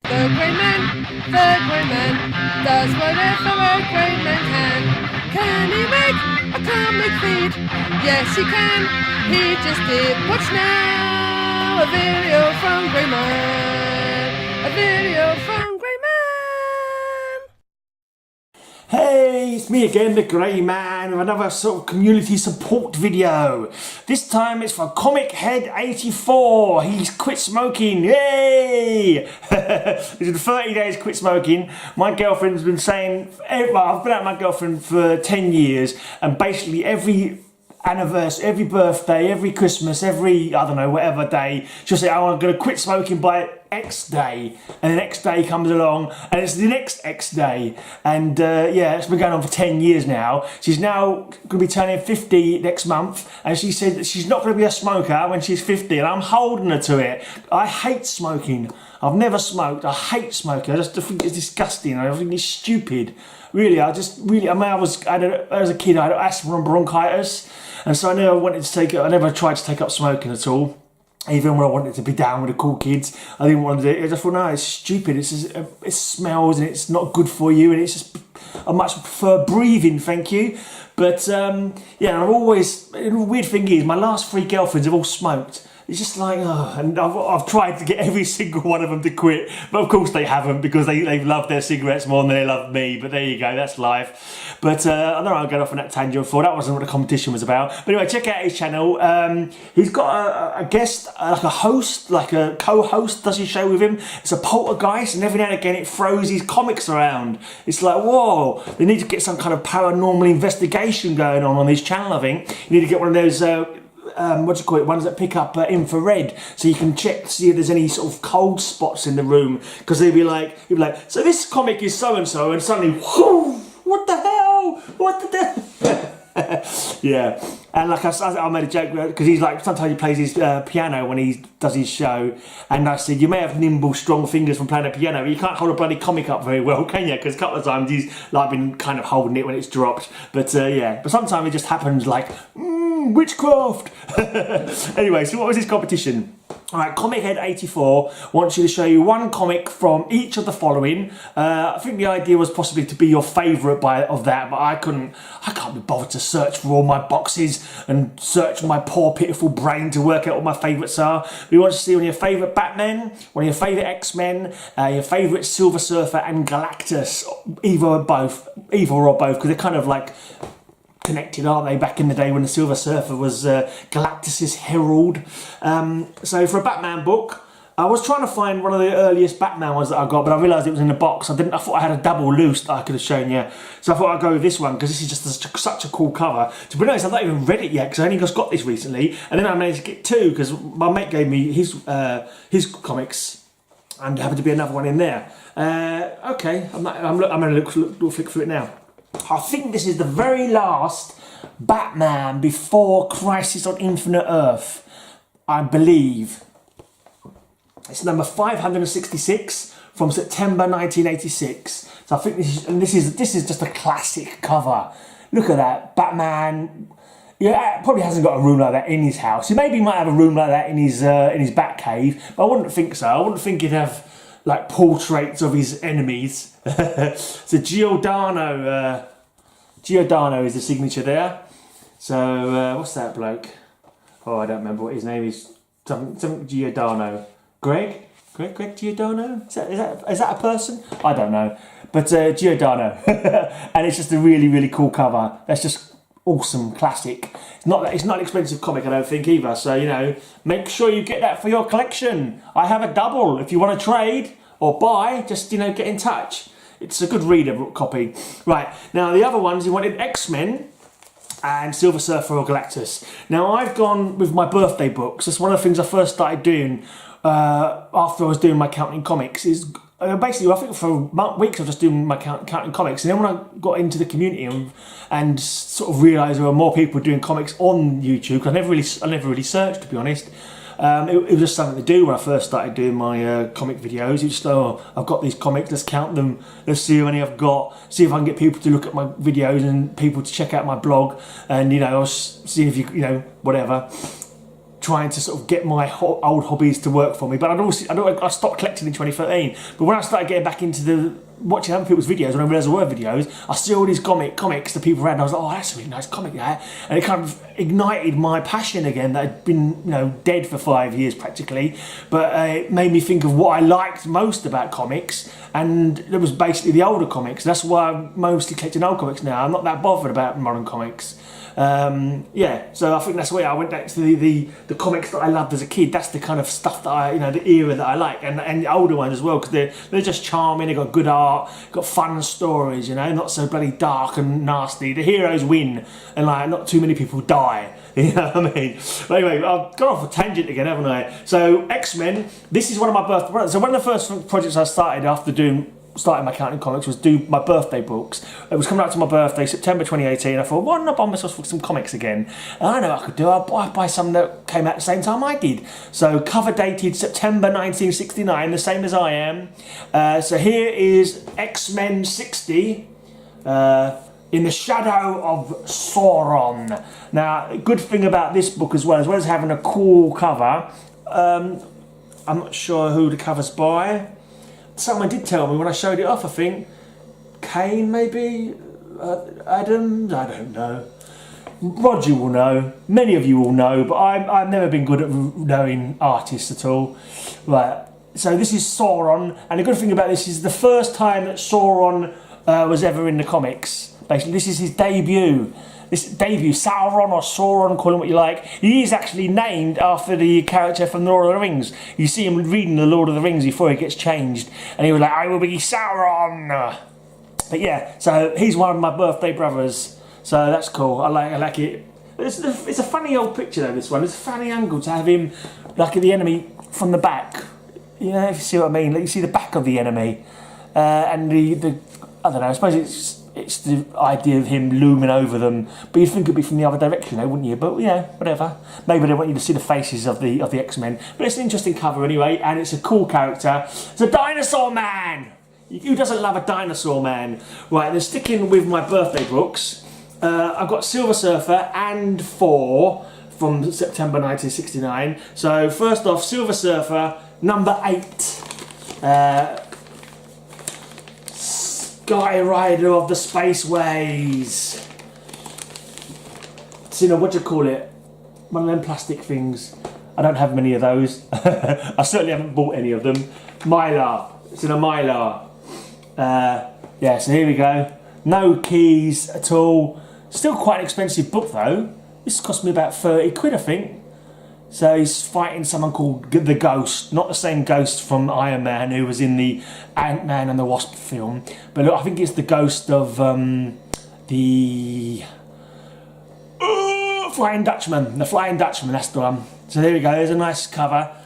The great man does whatever a great man can. Can he make a comic feed? Yes, he can. He just did. Watch now, a video from Great Man. A video from Great Man. Hey, it's me again, the Grey Man, with another sort of community support video. This time it's for ComicHead 84. He's quit smoking. Yay! This is 30 days quit smoking. My girlfriend's been saying, well, I've been out with my girlfriend for 10 years, and basically every anniversary, every birthday, every Christmas, every, I don't know, whatever day, she'll say, oh, I'm going to quit smoking by X day, and the next day comes along and it's the next X day, and yeah, it's been going on for 10 years now. She's now going to be turning 50 next month, and she said that she's not going to be a smoker when she's 50, and I'm holding her to it. I hate smoking. I've never smoked. I hate smoking. I just think it's disgusting. I think it's stupid. Really, I mean, as a kid, I had asthma and bronchitis, and so I never tried to take up smoking at all. Even when I wanted to be down with the cool kids, I didn't want to do it. I just thought, no, it's stupid. It smells and it's not good for you, and it's just, I much prefer breathing, thank you. But yeah, the weird thing is, my last 3 girlfriends have all smoked. It's just like, oh, and I've tried to get every single one of them to quit, but of course they haven't, because they love their cigarettes more than they love me. But there you go, that's life. But I know I'll get off on that tangent before. That wasn't what the competition was about. But anyway, check out his channel. He's got a guest, like a host, like a co-host, does his show with him. It's a poltergeist, and every now and again it throws his comics around. It's like, whoa, they need to get some kind of paranormal investigation going on his channel, I think. You need to get one of those what do you call it, ones that pick up infrared, so you can check to see if there's any sort of cold spots in the room, because he'll be like, so this comic is so and so, and suddenly, whoo, what the hell, yeah. And like I made a joke, because he's like, sometimes he plays his piano when he does his show, and I said, you may have nimble, strong fingers from playing the piano, but you can't hold a bloody comic up very well, can you? Because a couple of times he's like been kind of holding it when it's dropped, but yeah, but sometimes it just happens like, witchcraft. Anyway, so what was his competition? Alright, ComicHead 84 wants you to show you one comic from each of the following. I think the idea was possibly to be your favourite of that, but I can't be bothered to search for all my boxes and search my poor pitiful brain to work out what my favourites are. We want to see one of your favourite Batman, one of your favourite X-Men, your favourite Silver Surfer and Galactus, either or both, because they're kind of like connected, aren't they, back in the day when the Silver Surfer was Galactus's herald. So for a Batman book, I was trying to find one of the earliest Batman ones that I got, but I realised it was in the box. I thought I had a double loose that I could have shown you. So I thought I'd go with this one, because this is just such a cool cover. To be honest, I've not even read it yet, because I only just got this recently, and then I managed to get 2, because my mate gave me his comics, and there happened to be another one in there. Okay, I'm going to flick through it now. I think this is the very last Batman before Crisis on Infinite Earth, I believe. It's number 566 from September 1986. So I think this is just a classic cover. Look at that, Batman. Yeah, probably hasn't got a room like that in his house. He maybe might have a room like that in his Batcave, but I wouldn't think so. I wouldn't think he'd have like portraits of his enemies. So Giordano is the signature there. So what's that bloke? Oh, I don't remember what his name is. Some Giordano. Greg Giordano? Is that a person? I don't know. But Giordano. And it's just a really, really cool cover. That's just awesome, classic. It's not an expensive comic, I don't think, either. So, you know, make sure you get that for your collection. I have a double. If you want to trade or buy, just, you know, get in touch. It's a good reader copy. Right, now the other ones, he wanted X-Men and Silver Surfer or Galactus. Now I've gone with my birthday books. That's one of the things I first started doing after I was doing my Counting Comics. Is basically, I think for weeks I was just doing my Counting Comics, and then when I got into the community and sort of realised there were more people doing comics on YouTube, because I never really searched, to be honest. It was just something to do when I first started doing my comic videos. It's just, oh, I've got these comics, let's count them, let's see how many I've got, see if I can get people to look at my videos and people to check out my blog, and, you know, see if you know, whatever. trying to sort of get my old hobbies to work for me. But I stopped collecting in 2013. But when I started getting back into watching other people's videos, when I realised there were videos, I see all these comics that people read, and I was like, oh, that's a really nice comic, that. And it kind of ignited my passion again that had been, dead for 5 years practically. But it made me think of what I liked most about comics, and it was basically the older comics. That's why I'm mostly collecting old comics now. I'm not that bothered about modern comics. So I think that's where I went back to the comics that I loved as a kid. That's the kind of stuff that the era that I like, and the older ones as well, because they're just charming. They've got good art, got fun stories, not so bloody dark and nasty. The heroes win, and not too many people die. You know what I mean? But anyway, I've gone off a tangent again, haven't I? So X-Men. This is one of my birthday. So one of the first projects I started after starting my counting comics was do my birthday books. It was coming up to my birthday, September 2018. I thought, why don't I buy myself some comics again? And I know what I could do. I'd buy some that came out at the same time I did. So cover dated September 1969, the same as I am. So here is X-Men 60. In the Shadow of Sauron. Now, a good thing about this book as well as having a cool cover, I'm not sure who the cover's by. Someone did tell me when I showed it off, I think. Kane, maybe? Adams? I don't know. Roger will know. Many of you will know, but I've never been good at knowing artists at all. Right, so this is Sauron, and the good thing about this is the first time that Sauron was ever in the comics. Basically, this is his debut. Sauron or Sauron, call him what you like. He is actually named after the character from The Lord of the Rings. You see him reading The Lord of the Rings before he gets changed, and he was like, I will be Sauron. But yeah, so he's one of my birthday brothers. So that's cool. I like it. It's a funny old picture though, this one. It's a funny angle to have him like at the enemy from the back. If you see what I mean. Like you see the back of the enemy. And the I don't know, I suppose it's the idea of him looming over them, but you'd think it'd be from the other direction, wouldn't you? But yeah, whatever. Maybe they want you to see the faces of the X-Men. But it's an interesting cover anyway, and it's a cool character. It's a dinosaur man. Who doesn't love a dinosaur man? Right, then sticking with my birthday books, I've got Silver Surfer and 4 from September 1969. So first off, Silver Surfer number 8. Sky Rider of the Spaceways. It's in a, what do you call it? One of them plastic things. I don't have many of those. I certainly haven't bought any of them. Mylar. It's in a Mylar. Yeah, so here we go. No keys at all. Still quite an expensive book though. This cost me about 30 quid, I think. So he's fighting someone called the Ghost, not the same Ghost from Iron Man who was in the Ant-Man and the Wasp film, but look, I think it's the Ghost of the Flying Dutchman. The Flying Dutchman, that's the one. So there we go, there's a nice cover.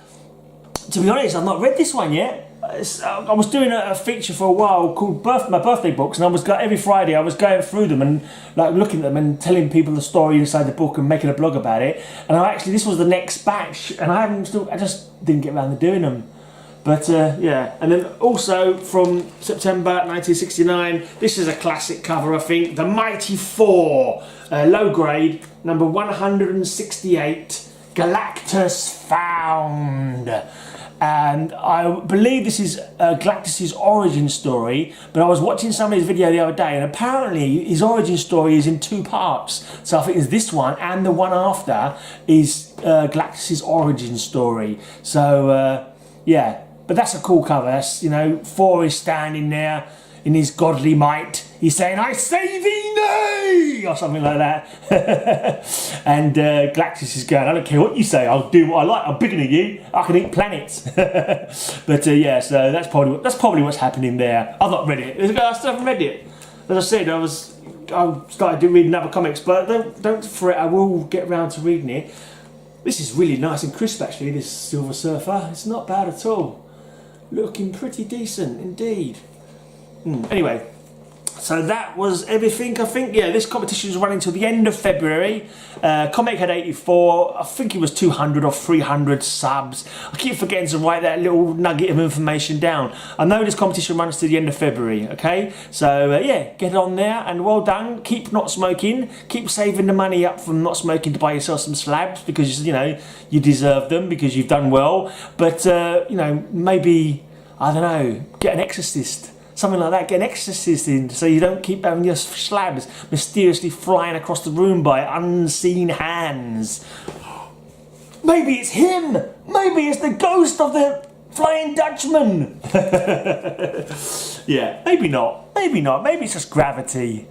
To be honest, I've not read this one yet. I was doing a feature for a while called my birthday books, and every Friday I was going through them and looking at them and telling people the story inside the book and making a blog about it. And this was the next batch, and I just didn't get around to doing them. But yeah, and then also from September 1969, this is a classic cover, I think, The Mighty Four, low grade, number 168, Galactus Found. And I believe this is Galactus' origin story, but I was watching somebody's video the other day, and apparently his origin story is in 2 parts. So I think it's this one, and the one after is Galactus' origin story. So yeah, but that's a cool cover. That's, Thor is standing there in his godly might. He's saying, I say thee nay, or something like that. And Galactus is going, I don't care what you say, I'll do what I like, I'm bigger than you, I can eat planets. But yeah, so that's probably what's happening there. I've not read it, I still haven't read it. As I said, I started reading other comics, but don't fret, I will get around to reading it. This is really nice and crisp actually, this Silver Surfer. It's not bad at all. Looking pretty decent indeed. Anyway, So that was everything, I think. Yeah, this competition is running till the end of February. ComicHead 84, I think it was 200 or 300 subs. I keep forgetting to write that little nugget of information down. I know this competition runs to the end of February, okay? So yeah, get on there and well done. Keep not smoking. Keep saving the money up from not smoking to buy yourself some slabs because, you know, you deserve them because you've done well. But, you know, maybe, I don't know, get an exorcist. Something like that, get an exorcist in so you don't keep having your slabs mysteriously flying across the room by unseen hands. Maybe it's him! Maybe it's the ghost of the Flying Dutchman! Yeah, maybe not. Maybe not. Maybe it's just gravity.